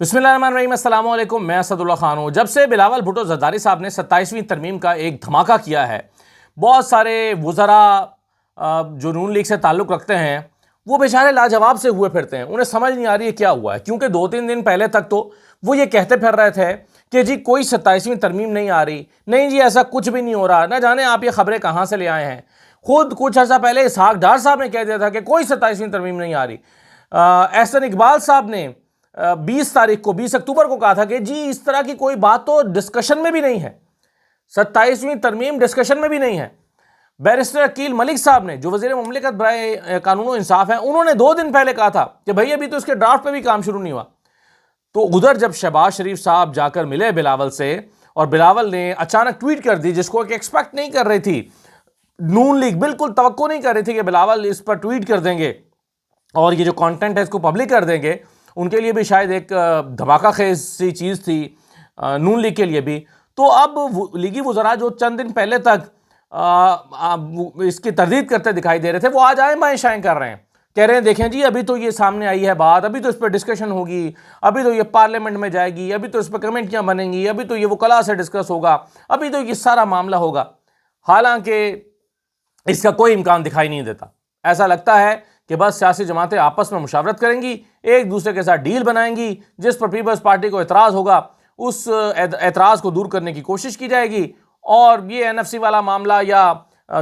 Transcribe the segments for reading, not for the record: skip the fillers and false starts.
بسم اللہ الرحمن الرحیم، السلام علیکم۔ میں اسد اللہ خان ہوں۔ جب سے بلاول بھٹو زرداری صاحب نے 27ویں ترمیم کا ایک دھماکہ کیا ہے، بہت سارے وزراء جو نون لیگ سے تعلق رکھتے ہیں وہ بیچارے لاجواب سے ہوئے پھرتے ہیں، انہیں سمجھ نہیں آ رہی ہے کیا ہوا ہے، کیونکہ 2-3 دن پہلے تک تو وہ یہ کہتے پھر رہے تھے کہ جی کوئی 27ویں ترمیم نہیں آ رہی، نہیں جی ایسا کچھ بھی نہیں ہو رہا، نہ جانے آپ یہ خبریں کہاں سے لے آئے ہیں۔ خود کچھ عرصہ پہلے اسحاق ڈار صاحب نے کہہ دیا تھا کہ کوئی 27ویں ترمیم نہیں آ رہی۔ احسن اقبال صاحب نے 20 اکتوبر کو کہا تھا کہ جی اس طرح کی کوئی بات تو ڈسکشن میں بھی نہیں ہے، 27ویں ترمیم ڈسکشن میں بھی نہیں ہے۔ بیرسٹر عقیل ملک صاحب نے جو وزیر مملکت برائے قانون و انصاف ہیں، انہوں نے 2 دن پہلے کہا تھا کہ بھئی ابھی تو اس کے ڈرافٹ پہ بھی کام شروع نہیں ہوا۔ تو ادھر جب شہباز شریف صاحب جا کر ملے بلاول سے، اور بلاول نے اچانک ٹویٹ کر دی جس کو کہ ایکسپیکٹ نہیں کر رہی تھی، نون لیگ بالکل توقع نہیں کر رہی تھی کہ بلاول اس پر ٹویٹ کر دیں گے اور یہ جو کانٹینٹ ہے اس کو پبلک کر دیں گے، ان کے لیے بھی شاید ایک دھماکہ خیز سی چیز تھی، نون لیگ کے لیے بھی۔ تو اب لیگی وزراء جو چند دن پہلے تک اس کی تردید کرتے دکھائی دے رہے تھے، وہ آج آئیں بائیں شائیں کر رہے ہیں، کہہ رہے ہیں دیکھیں جی ابھی تو یہ سامنے آئی ہے بات، ابھی تو اس پہ ڈسکشن ہوگی، ابھی تو یہ پارلیمنٹ میں جائے گی، ابھی تو اس پہ کمیٹیاں بنیں گی، ابھی تو یہ وکلاء سے ڈسکس ہوگا، ابھی تو یہ سارا معاملہ ہوگا۔ حالانکہ اس کا کوئی امکان دکھائی نہیں دیتا۔ ایسا لگتا ہے کہ بس سیاسی جماعتیں آپس میں مشاورت کریں گی، ایک دوسرے کے ساتھ ڈیل بنائیں گی، جس پر پیپلز پارٹی کو اعتراض ہوگا اس اعتراض کو دور کرنے کی کوشش کی جائے گی، اور یہ NFC والا معاملہ یا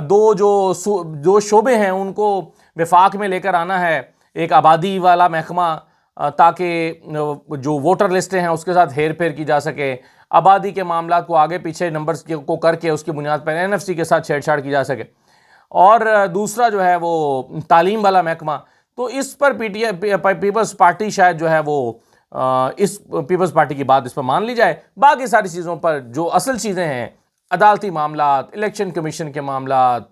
دو شعبے ہیں ان کو وفاق میں لے کر آنا ہے، ایک آبادی والا محکمہ تاکہ جو ووٹر لسٹیں ہیں اس کے ساتھ ہیر پھیر کی جا سکے، آبادی کے معاملات کو آگے پیچھے نمبرز کو کر کے اس کی بنیاد پر NFC کے ساتھ چھیڑ چھاڑ کی جا سکے، اور دوسرا جو ہے وہ تعلیم والا محکمہ۔ تو اس پر پیپلز پارٹی شاید جو ہے وہ اس پیپلز پارٹی کی بات اس پر مان لی جائے، باقی ساری چیزوں پر جو اصل چیزیں ہیں، عدالتی معاملات، الیکشن کمیشن کے معاملات،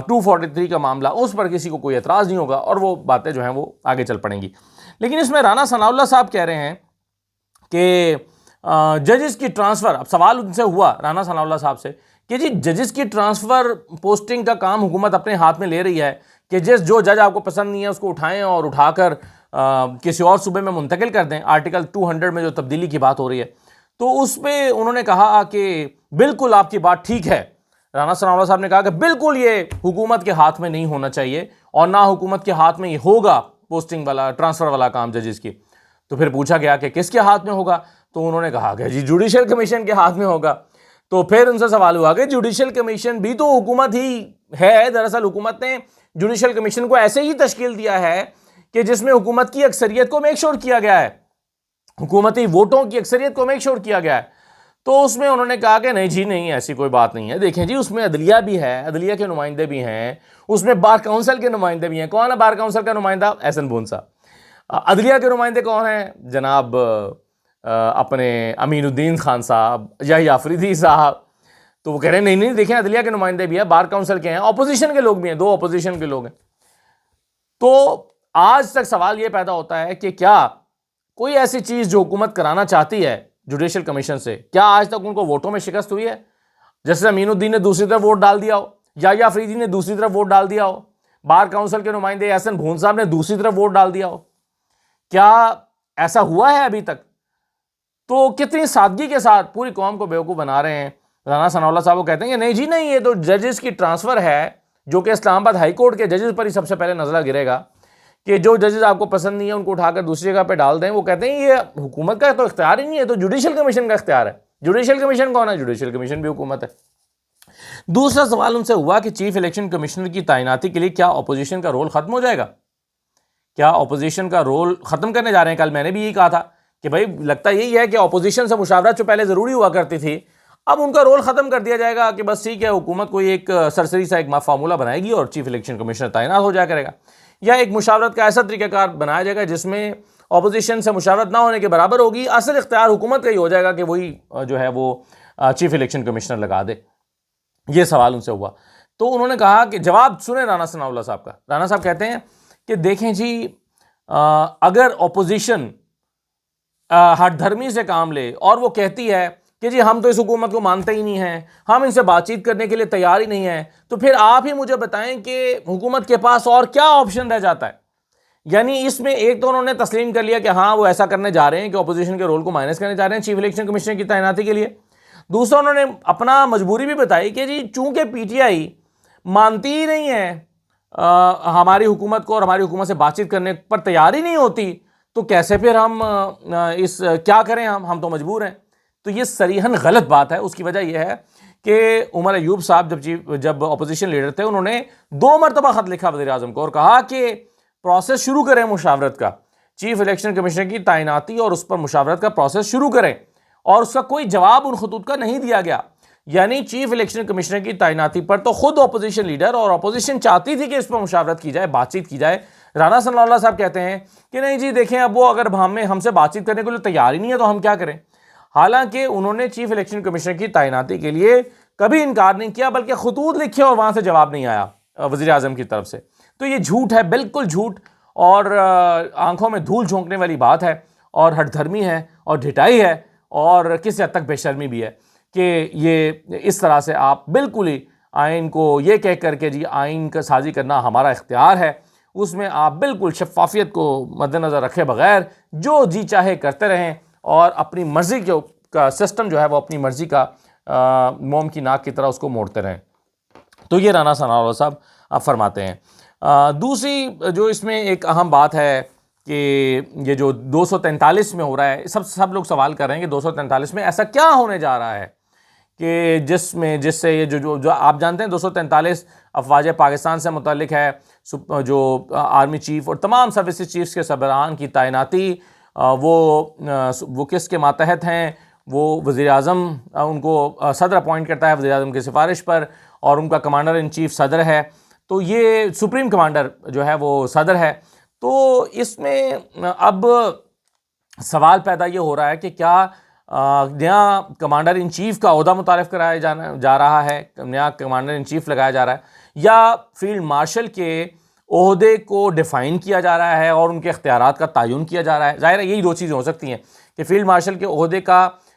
243 کا معاملہ، اس پر کسی کو کوئی اعتراض نہیں ہوگا اور وہ باتیں جو ہیں وہ آگے چل پڑیں گی۔ لیکن اس میں رانا ثناء اللہ صاحب کہہ رہے ہیں کہ ججز کی ٹرانسفر، اب سوال ان سے ہوا رانا ثناء اللہ صاحب سے کہ جی ججز کی ٹرانسفر پوسٹنگ کا کام حکومت اپنے ہاتھ میں لے رہی ہے کہ جو جج آپ کو پسند نہیں ہے اس کو اٹھائیں اور اٹھا کر کسی اور صوبے میں منتقل کر دیں، آرٹیکل 200 میں جو تبدیلی کی بات ہو رہی ہے۔ تو اس پہ انہوں نے کہا کہ بالکل آپ کی بات ٹھیک ہے، رانا ثناء اللہ صاحب نے کہا کہ بالکل یہ حکومت کے ہاتھ میں نہیں ہونا چاہیے، اور نہ حکومت کے ہاتھ میں یہ ہوگا پوسٹنگ والا ٹرانسفر والا کام ججز کی۔ تو پھر پوچھا گیا کہ کس کے ہاتھ میں ہوگا، تو انہوں نے کہا کہ جی جوڈیشل کمیشن کے ہاتھ میں ہوگا۔ تو پھر ان سے سوال ہوا کہ جوڈیشل کمیشن بھی تو حکومت ہی ہے، دراصل حکومت نے جوڈیشل کمیشن کو ایسے ہی تشکیل دیا ہے کہ جس میں حکومت کی اکثریت کو میک شور کیا گیا ہے، حکومتی ووٹوں کی اکثریت کو میک شور کیا گیا ہے۔ تو اس میں انہوں نے کہا کہ نہیں جی نہیں، ایسی کوئی بات نہیں ہے، دیکھیں جی اس میں عدلیہ بھی ہے، عدلیہ کے نمائندے بھی ہیں، اس میں بار کونسل کے نمائندے بھی ہیں۔ کون ہے بار کونسل کا نمائندہ؟ احسن بھون صاحب۔ عدلیہ کے نمائندے کون ہیں؟ جناب اپنے امین الدین خان صاحب، یحییٰ آفریدی صاحب۔ تو وہ کہہ رہے ہیں نہیں دیکھیں عدلیہ کے نمائندے بھی ہیں، بار کونسل کے ہیں، اپوزیشن کے لوگ بھی ہیں، 2 اپوزیشن کے لوگ ہیں۔ تو آج تک سوال یہ پیدا ہوتا ہے کہ کیا کوئی ایسی چیز جو حکومت کرانا چاہتی ہے جوڈیشل کمیشن سے، کیا آج تک ان کو ووٹوں میں شکست ہوئی ہے؟ جیسے امین الدین نے دوسری طرف ووٹ ڈال دیا ہو، یحییٰ آفریدی نے دوسری طرف ووٹ ڈال دیا ہو، بار کونسل کے نمائندے احسن بھون صاحب نے دوسری طرف ووٹ ڈال دیا ہو، کیا ایسا ہوا ہے ابھی تک؟ تو کتنی سادگی کے ساتھ پوری قوم کو بیوقوف بنا رہے ہیں۔ رانا ثناء اللہ صاحب وہ کہتے ہیں کہ نہیں جی نہیں، یہ تو ججز کی ٹرانسفر ہے جو کہ اسلام آباد ہائی کورٹ کے ججز پر ہی سب سے پہلے نظرہ گرے گا، کہ جو ججز آپ کو پسند نہیں ہے ان کو اٹھا کر دوسری جگہ پہ ڈال دیں۔ وہ کہتے ہیں یہ حکومت کا تو اختیار ہی نہیں ہے، تو جوڈیشل کمیشن کا اختیار ہے۔ جوڈیشل کمیشن کون ہے؟ جوڈیشل کمیشن بھی حکومت ہے۔ دوسرا سوال ان سے ہوا کہ چیف الیکشن کمشنر کی تعیناتی کے لیے کیا اپوزیشن کا رول ختم ہو جائے گا؟ کیا اپوزیشن کا رول ختم کرنے جا رہے ہیں؟ کل میں نے بھی یہی کہا تھا کہ بھائی لگتا یہی ہے کہ اپوزیشن سے مشاورت جو پہلے ضروری ہوا کرتی تھی، اب ان کا رول ختم کر دیا جائے گا کہ بس ٹھیک ہے، حکومت کوئی ایک سرسری سا ایک فارمولہ بنائے گی اور چیف الیکشن کمشنر تعینات ہو جایا کرے گا، یا ایک مشاورت کا ایسا طریقہ کار بنایا جائے گا جس میں اپوزیشن سے مشاورت نہ ہونے کے برابر ہوگی، اصل اختیار حکومت کا ہی ہو جائے گا کہ وہی جو ہے وہ چیف الیکشن کمشنر لگا دے۔ یہ سوال ان سے ہوا تو انہوں نے کہا کہ جواب سنیں رانا ثناء اللہ صاحب کا۔ رانا صاحب کہتے ہیں کہ دیکھیں جی اگر اپوزیشن ہٹ دھرمی سے کام لے اور وہ کہتی ہے کہ جی ہم تو اس حکومت کو مانتے ہی نہیں ہیں، ہم ان سے بات چیت کرنے کے لیے تیار ہی نہیں ہیں، تو پھر آپ ہی مجھے بتائیں کہ حکومت کے پاس اور کیا آپشن رہ جاتا ہے؟ یعنی اس میں ایک تو انہوں نے تسلیم کر لیا کہ ہاں وہ ایسا کرنے جا رہے ہیں کہ اپوزیشن کے رول کو مائنس کرنے جا رہے ہیں چیف الیکشن کمشنر کی تعیناتی کے لیے. دوسرا انہوں نے اپنا مجبوری بھی بتائی کہ جی چونکہ پی ٹی آئی مانتی ہی نہیں ہے ہماری حکومت کو اور ہماری حکومت سے بات چیت کرنے پر تیار ہی نہیں ہوتی, تو کیسے پھر ہم کیا کریں, ہم تو مجبور ہیں. تو یہ صریحاً غلط بات ہے. اس کی وجہ یہ ہے کہ عمر ایوب صاحب جب اپوزیشن لیڈر تھے, انہوں نے 2 مرتبہ خط لکھا وزیر اعظم کو اور کہا کہ پروسیس شروع کریں مشاورت کا, چیف الیکشن کمشنر کی تعیناتی اور اس پر مشاورت کا پروسیس شروع کریں, اور اس کا کوئی جواب ان خطوط کا نہیں دیا گیا. یعنی چیف الیکشن کمشنر کی تعیناتی پر تو خود اپوزیشن لیڈر اور اپوزیشن چاہتی تھی کہ اس پر مشاورت کی جائے, بات چیت کی جائے. رانا ثناء اللہ صاحب کہتے ہیں کہ نہیں جی دیکھیں اب وہ اگر ہم سے بات چیت کرنے کے لیے تیار ہی نہیں ہے تو ہم کیا کریں. حالانکہ انہوں نے چیف الیکشن کمشنر کی تعیناتی کے لیے کبھی انکار نہیں کیا, بلکہ خطوط لکھے اور وہاں سے جواب نہیں آیا وزیر اعظم کی طرف سے. تو یہ جھوٹ ہے, بالکل جھوٹ, اور آنکھوں میں دھول جھونکنے والی بات ہے, اور ہٹ دھرمی ہے, اور ڈھٹائی ہے, اور کسی حد تک بے شرمی بھی ہے کہ یہ اس طرح سے آپ بالکل ہی آئین کو یہ کہہ کر کے جی آئین کا سازی کرنا ہمارا اختیار ہے, اس میں آپ بالکل شفافیت کو مد نظر رکھے بغیر جو جی چاہے کرتے رہیں, اور اپنی مرضی کا سسٹم جو ہے وہ اپنی مرضی کا موم کی ناک کی طرح اس کو موڑتے رہیں. تو یہ رانا ثناء اللہ صاحب فرماتے ہیں. دوسری جو اس میں ایک اہم بات ہے کہ یہ جو 243 میں ہو رہا ہے, سب لوگ سوال کر رہے ہیں کہ 243 میں ایسا کیا ہونے جا رہا ہے کہ جس سے یہ جو آپ جانتے ہیں 243 افواج پاکستان سے متعلق ہے, جو آرمی چیف اور تمام سروسز چیفز کے سربراہان کی تعیناتی وہ کس کے ماتحت ہیں, وہ وزیر اعظم ان کو صدر اپوائنٹ کرتا ہے وزیر اعظم کی سفارش پر, اور ان کا کمانڈر ان چیف صدر ہے. تو یہ سپریم کمانڈر جو ہے وہ صدر ہے. تو اس میں اب سوال پیدا یہ ہو رہا ہے کہ کیا نیا کمانڈر ان چیف کا عہدہ متعارف کرایا جا رہا ہے, نیا کمانڈر ان چیف لگایا جا رہا ہے, یا فیلڈ مارشل کے عہدے کو ڈیفائن کیا جا رہا ہے اور ان کے اختیارات کا تعین کیا جا رہا ہے. ظاہر ہے یہی 2 چیزیں ہو سکتی ہیں کہ فیلڈ مارشل کے عہدے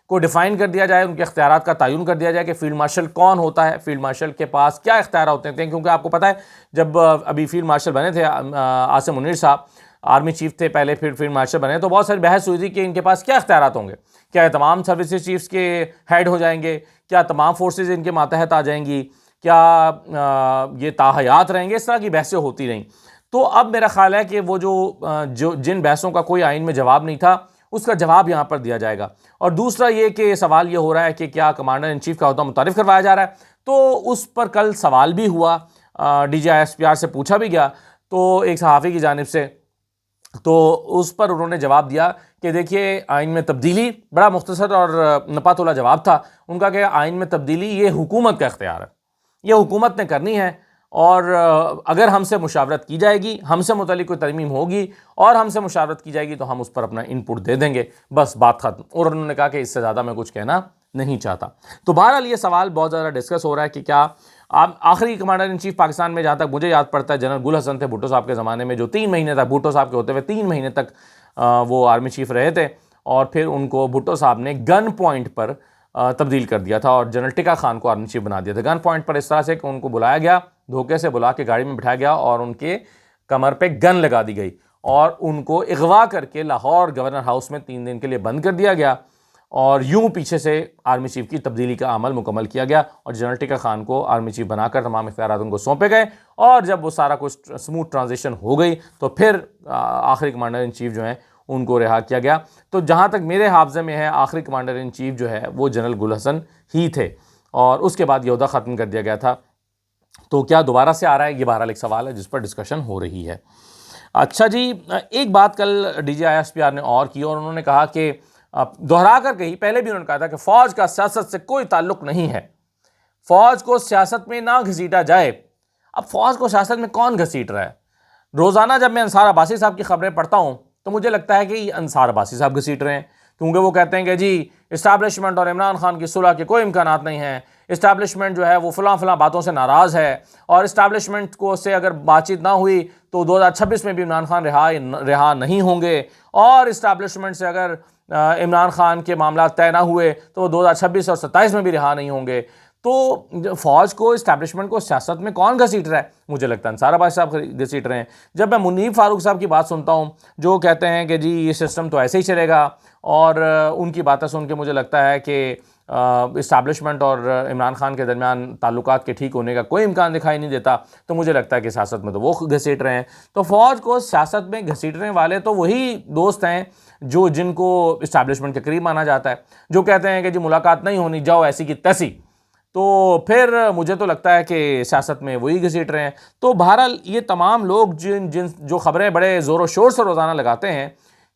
کو ڈیفائن کر دیا جائے, ان کے اختیارات کا تعین کر دیا جائے کہ فیلڈ مارشل کون ہوتا ہے, فیلڈ مارشل کے پاس کیا اختیارات ہوتے ہیں. کیونکہ آپ کو پتہ ہے جب ابھی فیلڈ مارشل بنے تھے عاصم منیر صاحب, آرمی چیف تھے پہلے, پھر فیلڈ مارشل بنے, تو بہت ساری بحث ہوئی تھی کہ ان کے پاس کیا اختیارات ہوں گے, کیا تمام سروسز چیفز کے ہیڈ ہو جائیں گے, کیا تمام فورسز ان کے ماتحت آ جائیں گی, کیا یہ تاحیات رہیں گے. اس طرح کی بحثیں ہوتی رہیں. تو اب میرا خیال ہے کہ وہ جن بحثوں کا کوئی آئین میں جواب نہیں تھا اس کا جواب یہاں پر دیا جائے گا. اور دوسرا یہ کہ سوال یہ ہو رہا ہے کہ کیا کمانڈر ان چیف کا عہدہ متعارف کروایا جا رہا ہے. تو اس پر کل سوال بھی ہوا, D G I S P R سے پوچھا بھی گیا تو ایک صحافی کی جانب سے, تو اس پر انہوں نے جواب دیا کہ دیکھیے آئین میں تبدیلی, بڑا مختصر اور نپا تولا جواب تھا ان کا کہ آئین میں تبدیلی یہ حکومت کا اختیار ہے, یہ حکومت نے کرنی ہے, اور اگر ہم سے مشاورت کی جائے گی, ہم سے متعلق کوئی ترمیم ہوگی اور ہم سے مشاورت کی جائے گی تو ہم اس پر اپنا ان پٹ دے دیں گے, بس بات ختم. اور انہوں نے کہا کہ اس سے زیادہ میں کچھ کہنا نہیں چاہتا. تو بہرحال یہ سوال بہت زیادہ ڈسکس ہو رہا ہے کہ کیا آخری کمانڈر ان چیف پاکستان میں, جہاں تک مجھے یاد پڑتا ہے, جنرل گل حسن تھے بھٹو صاحب کے زمانے میں, جو 3 مہینے تک بھٹو صاحب کے ہوتے ہوئے 3 مہینے تک وہ آرمی چیف رہے تھے, اور پھر ان کو بھٹو صاحب نے گن پوائنٹ پر تبدیل کر دیا تھا اور جنرل ٹکا خان کو آرمی چیف بنا دیا تھا. گن پوائنٹ پر اس طرح سے کہ ان کو بلایا گیا, دھوکے سے بلا کے گاڑی میں بٹھایا گیا اور ان کے کمر پہ گن لگا دی گئی, اور ان کو اغوا کر کے لاہور گورنر ہاؤس میں 3 دن کے لیے بند کر دیا گیا, اور یوں پیچھے سے آرمی چیف کی تبدیلی کا عمل مکمل کیا گیا, اور جنرل ٹکا خان کو آرمی چیف بنا کر تمام اختیارات ان کو سونپے گئے. اور جب وہ سارا کچھ سموتھ ٹرانزیشن ہو گئی تو پھر آخری کمانڈر ان چیف جو ہیں ان کو رہا کیا گیا. تو جہاں تک میرے حافظے میں ہے آخری کمانڈر ان چیف جو ہے وہ جنرل گل حسن ہی تھے, اور اس کے بعد یہ عہدہ ختم کر دیا گیا تھا. تو کیا دوبارہ سے آ رہا ہے, یہ بہرحال ایک سوال ہے جس پر ڈسکشن ہو رہی ہے. اچھا جی, ایک بات کل D G I S P R نے اور کی, اور انہوں نے کہا کہ دہرا کر کہی, پہلے بھی انہوں نے کہا تھا کہ فوج کا سیاست سے کوئی تعلق نہیں ہے, فوج کو سیاست میں نہ گھسیٹا جائے. اب فوج کو سیاست میں کون گھسیٹ رہا ہے؟ روزانہ جب میں انصار عباسی صاحب کی خبریں پڑھتا ہوں تو مجھے لگتا ہے کہ یہ انصار عباسی صاحب گھسیٹ رہے ہیں, کیونکہ وہ کہتے ہیں کہ جی اسٹیبلشمنٹ اور عمران خان کی صلح کے کوئی امکانات نہیں ہیں, اسٹیبلشمنٹ جو ہے وہ فلاں باتوں سے ناراض ہے, اور اسٹیبلشمنٹ کو سے اگر بات چیت نہ ہوئی تو 2026 میں بھی عمران خان رہا نہیں ہوں گے, اور اسٹیبلشمنٹ سے اگر عمران خان کے معاملات طے نہ ہوئے تو وہ 2026 اور 27 میں بھی رہا نہیں ہوں گے. تو فوج کو، اسٹیبلشمنٹ کو سیاست میں کون گھسیٹ رہا ہے؟ مجھے لگتا ہے انصار عباسی صاحب گھسیٹ رہے ہیں۔ جب میں منیب فاروق صاحب کی بات سنتا ہوں جو کہتے ہیں کہ جی یہ سسٹم تو ایسے ہی چلے گا، اور ان کی باتیں سن کے مجھے لگتا ہے کہ اسٹیبلشمنٹ اور عمران خان کے درمیان تعلقات کے ٹھیک ہونے کا کوئی امکان دکھائی نہیں دیتا، تو مجھے لگتا ہے کہ سیاست میں تو وہ گھسیٹ رہے ہیں۔ تو فوج کو سیاست میں گھسیٹنے والے تو وہی دوست ہیں جن کو اسٹیبلشمنٹ کے قریب مانا جاتا ہے، جو کہتے ہیں کہ جی ملاقات نہیں ہونی، جاؤ ایسی کی تیسی۔ تو پھر مجھے تو لگتا ہے کہ سیاست میں وہی گھسیٹ رہے ہیں۔ تو بہرحال یہ تمام لوگ جو خبریں بڑے زور و شور سے روزانہ لگاتے ہیں،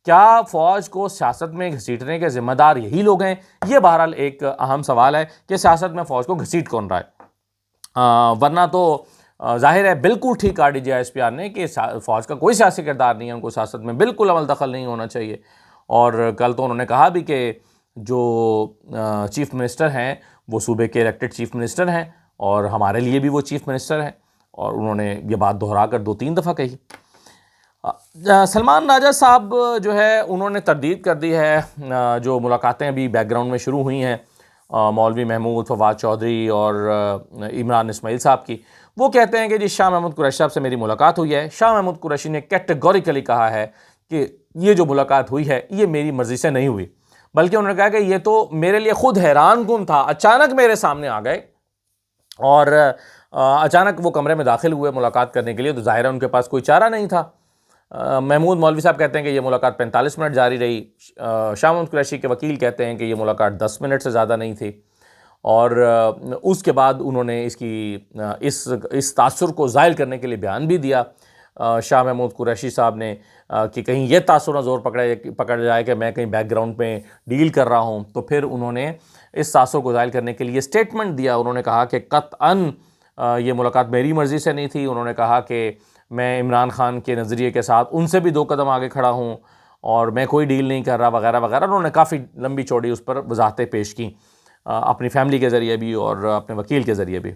کیا فوج کو سیاست میں گھسیٹنے کے ذمہ دار یہی لوگ ہیں؟ یہ بہرحال ایک اہم سوال ہے کہ سیاست میں فوج کو گھسیٹ کون رہا ہے؟ ورنہ تو ظاہر ہے بالکل ٹھیک کہا D G S P R نے کہ فوج کا کوئی سیاسی کردار نہیں ہے، ان کو سیاست میں بالکل عمل دخل نہیں ہونا چاہیے۔ اور کل تو انہوں نے کہا بھی کہ جو چیف منسٹر ہیں وہ صوبے کے الیکٹڈ چیف منسٹر ہیں، اور ہمارے لیے بھی وہ چیف منسٹر ہیں، اور انہوں نے یہ بات دہرا کر 2-3 دفعہ کہی۔ سلمان راجہ صاحب جو ہے انہوں نے تردید کر دی ہے جو ملاقاتیں ابھی بیک گراؤنڈ میں شروع ہوئی ہیں مولوی محمود، فواد چودھری اور عمران اسماعیل صاحب کی۔ وہ کہتے ہیں کہ جی شاہ محمود قریشی صاحب سے میری ملاقات ہوئی ہے۔ شاہ محمود قریشی نے کیٹیگوریکلی کہا ہے کہ یہ جو ملاقات ہوئی ہے یہ میری مرضی سے نہیں ہوئی، بلکہ انہوں نے کہا کہ یہ تو میرے لیے خود حیران کن تھا، اچانک میرے سامنے آ گئے اور اچانک وہ کمرے میں داخل ہوئے ملاقات کرنے کے لیے، تو ظاہر ہے ان کے پاس کوئی چارہ نہیں تھا۔ محمود مولوی صاحب کہتے ہیں کہ یہ ملاقات 45 منٹ جاری رہی۔ شاہ محمود قریشی کے وکیل کہتے ہیں کہ یہ ملاقات 10 منٹ سے زیادہ نہیں تھی، اور اس کے بعد انہوں نے اس تاثر کو زائل کرنے کے لیے بیان بھی دیا شاہ محمود قریشی صاحب نے کہ کہیں یہ تاثر نہ زور پکڑ جائے کہ میں کہیں بیک گراؤنڈ پہ ڈیل کر رہا ہوں۔ تو پھر انہوں نے اس تاثر کو زائل کرنے کے لیے اسٹیٹمنٹ دیا۔ انہوں نے کہا کہ قطعاً یہ ملاقات میری مرضی سے نہیں تھی۔ انہوں نے کہا کہ میں عمران خان کے نظریے کے ساتھ ان سے بھی 2 قدم آگے کھڑا ہوں، اور میں کوئی ڈیل نہیں کر رہا وغیرہ وغیرہ۔ انہوں نے کافی لمبی چوڑی اس پر وضاحتیں پیش کی اپنی فیملی کے ذریعے بھی اور اپنے وکیل کے ذریعے بھی۔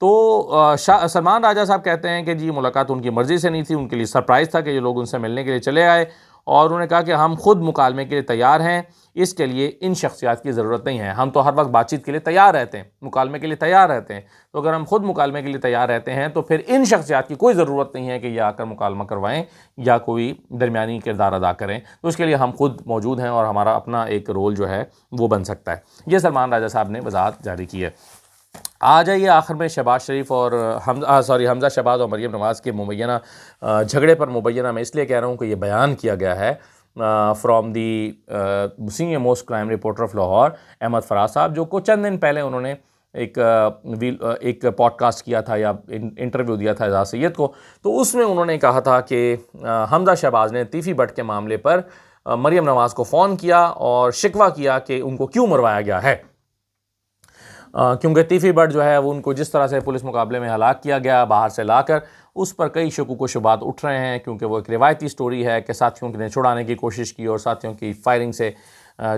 تو سلمان راجہ صاحب کہتے ہیں کہ جی ملاقات ان کی مرضی سے نہیں تھی، ان کے لیے سرپرائز تھا کہ یہ لوگ ان سے ملنے کے لیے چلے آئے، اور انہوں نے کہا کہ ہم خود مکالمے کے لیے تیار ہیں، اس کے لیے ان شخصیات کی ضرورت نہیں ہے۔ ہم تو ہر وقت بات چیت کے لیے تیار رہتے ہیں، مکالمے کے لیے تیار رہتے ہیں، تو اگر ہم خود مکالمے کے لیے تیار رہتے ہیں تو پھر ان شخصیات کی کوئی ضرورت نہیں ہے کہ یہ آ کر مکالمہ کروائیں یا کوئی درمیانی کردار ادا کریں، تو اس کے لیے ہم خود موجود ہیں اور ہمارا اپنا ایک رول جو ہے وہ بن سکتا ہے۔ یہ سلمان راجہ صاحب نے وضاحت جاری کی ہے۔ آ جائیے آخر میں شہباز شریف اور حمزہ شہباز اور مریم نواز کے مبینہ جھگڑے پر۔ مبینہ میں اس لیے کہہ رہا ہوں کہ یہ بیان کیا گیا ہے from the senior most crime reporter of Lahore Ahmad Faraz صاحب، جو کو چند دن پہلے انہوں نے ایک پوڈ کاسٹ کیا تھا یا انٹرویو دیا تھا اعجاز سید کو، تو اس میں انہوں نے کہا تھا کہ حمزہ شہباز نے تیفی بٹ کے معاملے پر مریم نواز کو فون کیا اور شکوہ کیا کہ ان کو کیوں مروایا گیا ہے، کیونکہ تیفی بٹ جو ہے وہ ان کو جس طرح سے پولیس مقابلے میں ہلاک کیا گیا باہر سے لا کر، اس پر کئی شکوک و شبہات اٹھ رہے ہیں، کیونکہ وہ ایک روایتی سٹوری ہے کہ ساتھیوں نے چھڑانے کی کوشش کی اور ساتھیوں کی فائرنگ سے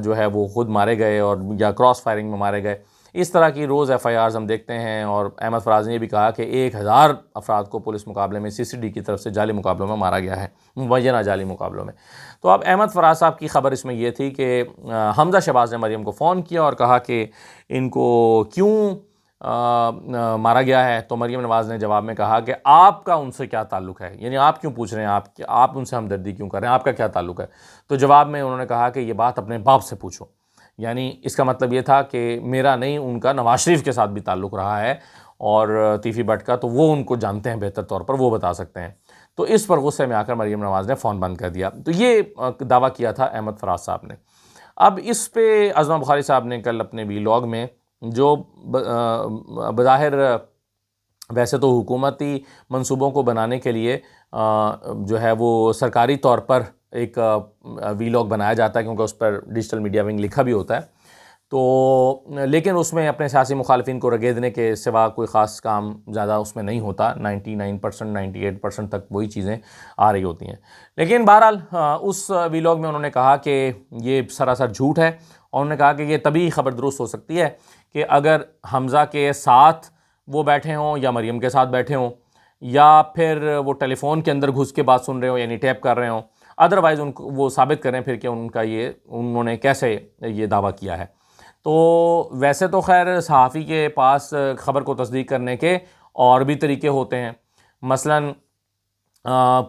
جو ہے وہ خود مارے گئے اور یا کراس فائرنگ میں مارے گئے۔ اس طرح کی روز ایف آئی آرز ہم دیکھتے ہیں، اور احمد فراز نے یہ بھی کہا کہ 1000 افراد کو پولیس مقابلے میں سی سی ڈی کی طرف سے جعلی مقابلوں میں مارا گیا ہے، مبینہ جعلی مقابلوں میں۔ تو اب احمد فراز صاحب کی خبر اس میں یہ تھی کہ حمزہ شہباز نے مریم کو فون کیا اور کہا کہ ان کو کیوں مارا گیا ہے، تو مریم نواز نے جواب میں کہا کہ آپ کا ان سے کیا تعلق ہے، یعنی آپ کیوں پوچھ رہے ہیں، آپ ان سے ہمدردی کیوں کر رہے ہیں، آپ کا کیا تعلق ہے؟ تو جواب میں انہوں نے کہا کہ یہ بات اپنے باپ سے پوچھو، یعنی اس کا مطلب یہ تھا کہ میرا نہیں، ان کا نواز شریف کے ساتھ بھی تعلق رہا ہے اور تیفی بٹ کا، تو وہ ان کو جانتے ہیں بہتر طور پر، وہ بتا سکتے ہیں۔ تو اس پر غصے میں آ کر مریم نواز نے فون بند کر دیا۔ تو یہ دعویٰ کیا تھا احمد فراز صاحب نے۔ اب اس پہ عظمہ بخاری صاحب نے کل اپنے ویلاگ میں، جو بظاہر ویسے تو حکومتی منصوبوں کو بنانے کے لیے جو ہے وہ سرکاری طور پر ایک ویلاگ بنایا جاتا ہے، کیونکہ اس پر ڈیجیٹل میڈیا ونگ لکھا بھی ہوتا ہے، تو لیکن اس میں اپنے سیاسی مخالفین کو رگیدنے کے سوا کوئی خاص کام زیادہ اس میں نہیں ہوتا، 99% 98% تک وہی چیزیں آ رہی ہوتی ہیں۔ لیکن بہرحال اس ویلاگ میں انہوں نے کہا کہ یہ سراسر جھوٹ ہے، اور انہوں نے کہا کہ یہ تبھی خبر درست ہو سکتی ہے کہ اگر حمزہ کے ساتھ وہ بیٹھے ہوں یا مریم کے ساتھ بیٹھے ہوں، یا پھر وہ ٹیلی فون کے اندر گھس کے بات سن رہے ہوں، یعنی ٹیپ کر رہے ہوں، ادروائز ان کو وہ ثابت کریں پھر کہ انہوں نے کیسے یہ دعویٰ کیا ہے۔ تو ویسے تو خیر صحافی کے پاس خبر کو تصدیق کرنے کے اور بھی طریقے ہوتے ہیں. مثلاً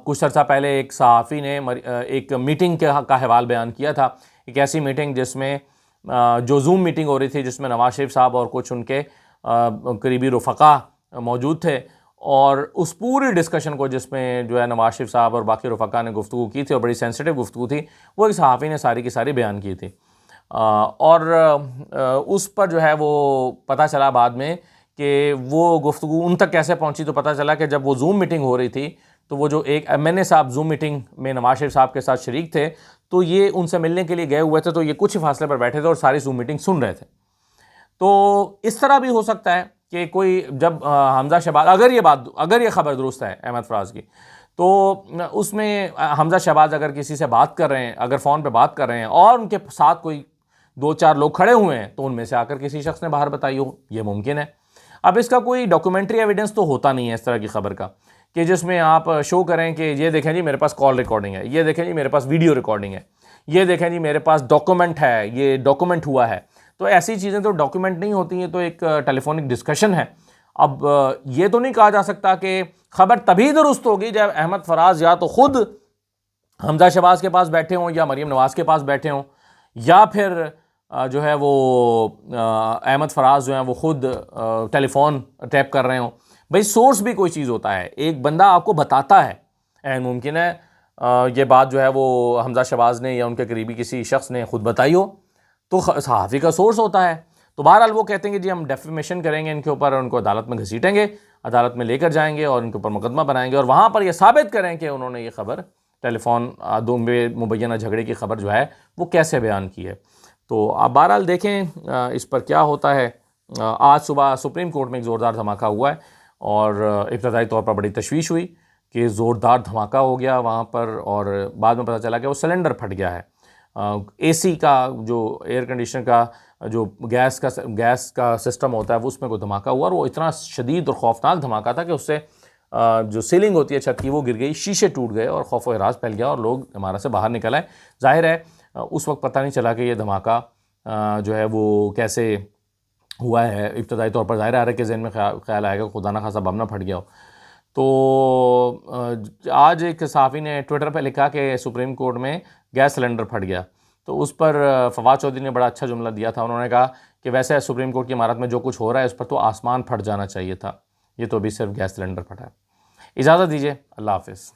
کچھ عرصہ پہلے ایک صحافی نے ایک میٹنگ کا حوال بیان کیا تھا. ایک ایسی میٹنگ جس میں جو زوم میٹنگ ہو رہی تھی جس میں نواز شریف صاحب اور کچھ ان کے قریبی رفقا موجود تھے, اور اس پوری ڈسکشن کو جس میں جو ہے نواز شریف صاحب اور باقی رفقا نے گفتگو کی تھی اور بڑی سینسٹیو گفتگو تھی, وہ ایک صحافی نے ساری کی ساری بیان کی تھی. اور اس پر جو ہے وہ پتہ چلا بعد میں کہ وہ گفتگو ان تک کیسے پہنچی. تو پتہ چلا کہ جب وہ زوم میٹنگ ہو رہی تھی تو وہ جو ایک MNA صاحب زوم میٹنگ میں نواز شریف صاحب کے ساتھ شریک تھے, تو یہ ان سے ملنے کے لیے گئے ہوئے تھے, تو یہ کچھ ہی فاصلے پر بیٹھے تھے اور ساری زوم میٹنگ سن رہے تھے. تو اس طرح بھی ہو سکتا ہے کہ کوئی جب حمزہ شہباز, اگر یہ خبر درست ہے احمد فراز کی, تو اس میں حمزہ شہباز اگر کسی سے بات کر رہے ہیں, اگر فون پہ بات کر رہے ہیں اور ان کے ساتھ کوئی 2-4 لوگ کھڑے ہوئے ہیں, تو ان میں سے آ کر کسی شخص نے باہر بتائی ہو, یہ ممکن ہے. اب اس کا کوئی ڈاکومنٹری ایویڈنس تو ہوتا نہیں ہے اس طرح کی خبر کا, کہ جس میں آپ شو کریں کہ یہ دیکھیں جی میرے پاس کال ریکارڈنگ ہے, یہ دیکھیں جی میرے پاس ویڈیو ریکارڈنگ ہے, یہ دیکھیں جی میرے پاس ڈاکومنٹ ہے, یہ ڈاکومنٹ ہوا ہے. تو ایسی چیزیں تو ڈاکومنٹ نہیں ہوتی ہیں, تو ایک ٹیلی فونک ڈسکشن ہے. اب یہ تو نہیں کہا جا سکتا کہ خبر تبھی درست ہوگی جب احمد فراز یا تو خود حمزہ شہباز کے پاس بیٹھے ہوں یا مریم نواز کے پاس بیٹھے ہوں, یا پھر جو ہے وہ احمد فراز جو ہیں وہ خود ٹیلی فون ٹیپ کر رہے ہوں. بھئی سورس بھی کوئی چیز ہوتا ہے, ایک بندہ آپ کو بتاتا ہے. ممکن ہے یہ بات جو ہے وہ حمزہ شہباز نے یا ان کے قریبی کسی شخص نے خود بتائی ہو, تو صحافی کا سورس ہوتا ہے. تو بہرحال وہ کہتے ہیں کہ جی ہم ڈیفیمیشن کریں گے ان کے اوپر, اور ان کو عدالت میں گھسیٹیں گے, عدالت میں لے کر جائیں گے اور ان کے اوپر مقدمہ بنائیں گے, اور وہاں پر یہ ثابت کریں کہ انہوں نے یہ خبر ٹیلی فون دو مبینہ جھگڑے کی خبر جو ہے وہ کیسے بیان کی ہے. تو آپ بہرحال دیکھیں اس پر کیا ہوتا ہے. آج صبح سپریم کورٹ میں ایک زوردار دھماکہ ہوا ہے, اور ابتدائی طور پر بڑی تشویش ہوئی کہ زوردار دھماکہ ہو گیا وہاں پر, اور بعد میں پتہ چلا کہ وہ سلنڈر پھٹ گیا ہے. AC کا جو ایئر کنڈیشنر کا جو گیس کا سسٹم ہوتا ہے وہ اس میں کوئی دھماکہ ہوا, اور وہ اتنا شدید اور خوفناک دھماکہ تھا کہ اس سے جو سیلنگ ہوتی ہے چھت کی وہ گر گئی, شیشے ٹوٹ گئے اور خوف و ہراس پھیل گیا اور لوگ عمارت سے باہر نکل آئے. ظاہر ہے اس وقت پتہ نہیں چلا کہ یہ دھماکہ جو ہے وہ کیسے ہوا ہے. ابتدائی طور پر ظاہر ہے کہ ذہن میں خیال آئے گا خدا نہ خاصا بم نہ پھٹ گیا ہو. تو آج ایک صحافی نے ٹویٹر پہ لکھا کہ سپریم کورٹ میں گیس سلنڈر پھٹ گیا, تو اس پر فواد چودھری نے بڑا اچھا جملہ دیا تھا. انہوں نے کہا کہ ویسے سپریم کورٹ کی عمارت میں جو کچھ ہو رہا ہے اس پر تو آسمان پھٹ جانا چاہیے تھا, یہ تو ابھی صرف گیس سلنڈر پھٹا ہے. اجازت دیجیے, اللہ حافظ.